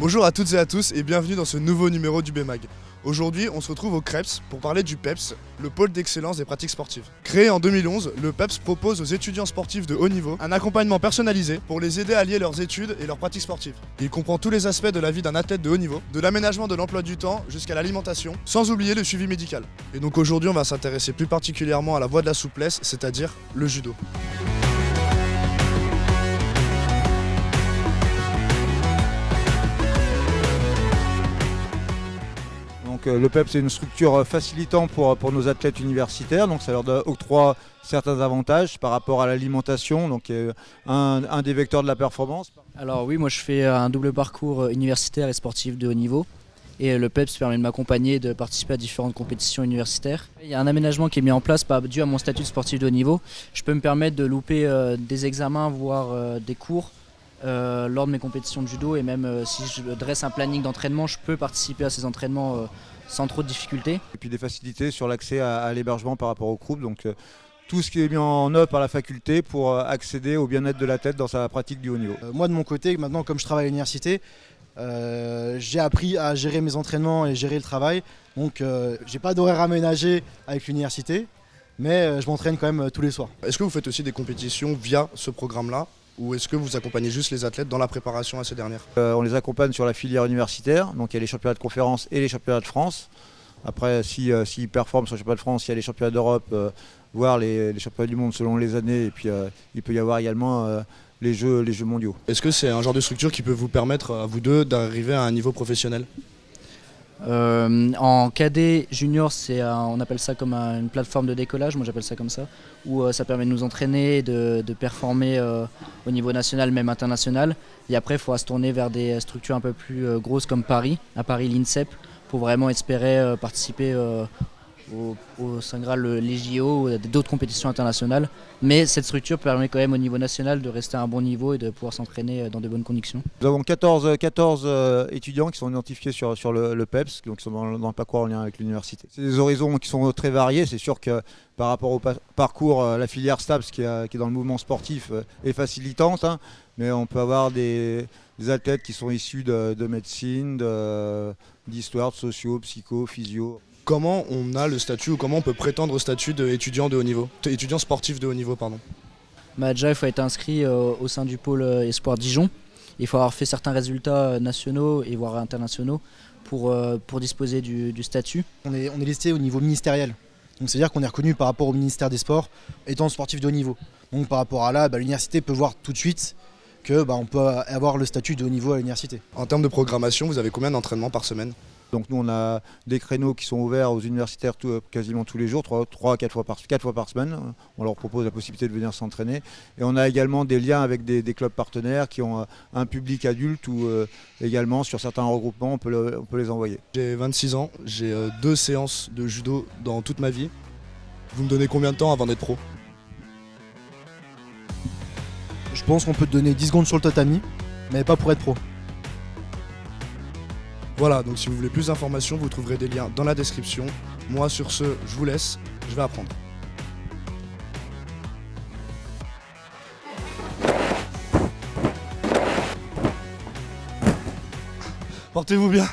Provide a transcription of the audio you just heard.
Bonjour à toutes et à tous et bienvenue dans ce nouveau numéro du BMAG. Aujourd'hui, on se retrouve au CREPS pour parler du PEPS, le pôle d'excellence des pratiques sportives. Créé en 2011, le PEPS propose aux étudiants sportifs de haut niveau un accompagnement personnalisé pour les aider à lier leurs études et leurs pratiques sportives. Il comprend tous les aspects de la vie d'un athlète de haut niveau, de l'aménagement de l'emploi du temps jusqu'à l'alimentation, sans oublier le suivi médical. Et donc aujourd'hui, on va s'intéresser plus particulièrement à la voie de la souplesse, c'est-à-dire le judo. Donc, le PEPS est une structure facilitant pour nos athlètes universitaires, donc ça leur octroie certains avantages par rapport à l'alimentation, donc un des vecteurs de la performance. Alors oui, moi je fais un double parcours universitaire et sportif de haut niveau. Et le PEPS permet de m'accompagner et de participer à différentes compétitions universitaires. Il y a un aménagement qui est mis en place dû à mon statut de sportif de haut niveau. Je peux me permettre de louper des examens, voire des cours lors de mes compétitions de judo. Et même si je dresse un planning d'entraînement, je peux participer à ces entraînements sans trop de difficultés. Et puis des facilités sur l'accès à l'hébergement par rapport au groupe. Donc, tout ce qui est mis en œuvre par la faculté pour accéder au bien-être de l'athlète dans sa pratique du haut niveau. Moi de mon côté, maintenant comme je travaille à l'université, j'ai appris à gérer mes entraînements et gérer le travail. Donc j'ai pas d'horaire aménagé avec l'université, mais je m'entraîne quand même tous les soirs. Est-ce que vous faites aussi des compétitions via ce programme-là ou est-ce que vous accompagnez juste les athlètes dans la préparation à ces dernières ? On les accompagne sur la filière universitaire, donc il y a les championnats de conférence et les championnats de France. Après, s'ils performent sur les championnats de France, il y a les championnats d'Europe, voire les championnats du monde selon les années. Et puis il peut y avoir également les jeux mondiaux. Est-ce que c'est un genre de structure qui peut vous permettre à vous deux d'arriver à un niveau professionnel ? En cadet junior, on appelle ça comme une plateforme de décollage, moi j'appelle ça comme ça, où ça permet de nous entraîner, de performer au niveau national, même international. Et après, il faudra se tourner vers des structures un peu plus grosses comme Paris, à Paris l'INSEP, pour vraiment espérer participer au Saint Graal, les JO ou d'autres compétitions internationales. Mais cette structure permet quand même au niveau national de rester à un bon niveau et de pouvoir s'entraîner dans de bonnes conditions. Nous avons 14 étudiants qui sont identifiés sur le PEPS, donc qui sont dans le parcours en lien avec l'université. C'est des horizons qui sont très variés. C'est sûr que par rapport au parcours, la filière STAPS qui est dans le mouvement sportif est facilitante, hein, mais on peut avoir des athlètes qui sont issus de médecine, d'histoire, de socio, psycho, physio. Comment on a le statut ou comment on peut prétendre au statut d'étudiant de haut niveau, étudiant sportif de haut niveau, pardon. Déjà, il faut être inscrit au sein du pôle Espoir Dijon. Il faut avoir fait certains résultats nationaux et voire internationaux pour disposer du statut. On est listé au niveau ministériel. Donc c'est-à-dire qu'on est reconnu par rapport au ministère des Sports étant sportif de haut niveau. Donc par rapport à là, l'université peut voir tout de suite qu'on peut avoir le statut de haut niveau à l'université. En termes de programmation, vous avez combien d'entraînements par semaine ? Donc nous on a des créneaux qui sont ouverts aux universitaires quasiment tous les jours, 4 fois par semaine. On leur propose la possibilité de venir s'entraîner. Et on a également des liens avec des clubs partenaires qui ont un public adulte ou également sur certains regroupements on peut les envoyer. J'ai 26 ans, j'ai 2 séances de judo dans toute ma vie. Vous me donnez combien de temps avant d'être pro ? Je pense qu'on peut te donner 10 secondes sur le tatami, mais pas pour être pro. Voilà, donc si vous voulez plus d'informations, vous trouverez des liens dans la description. Moi sur ce, je vous laisse, je vais apprendre. Portez-vous bien.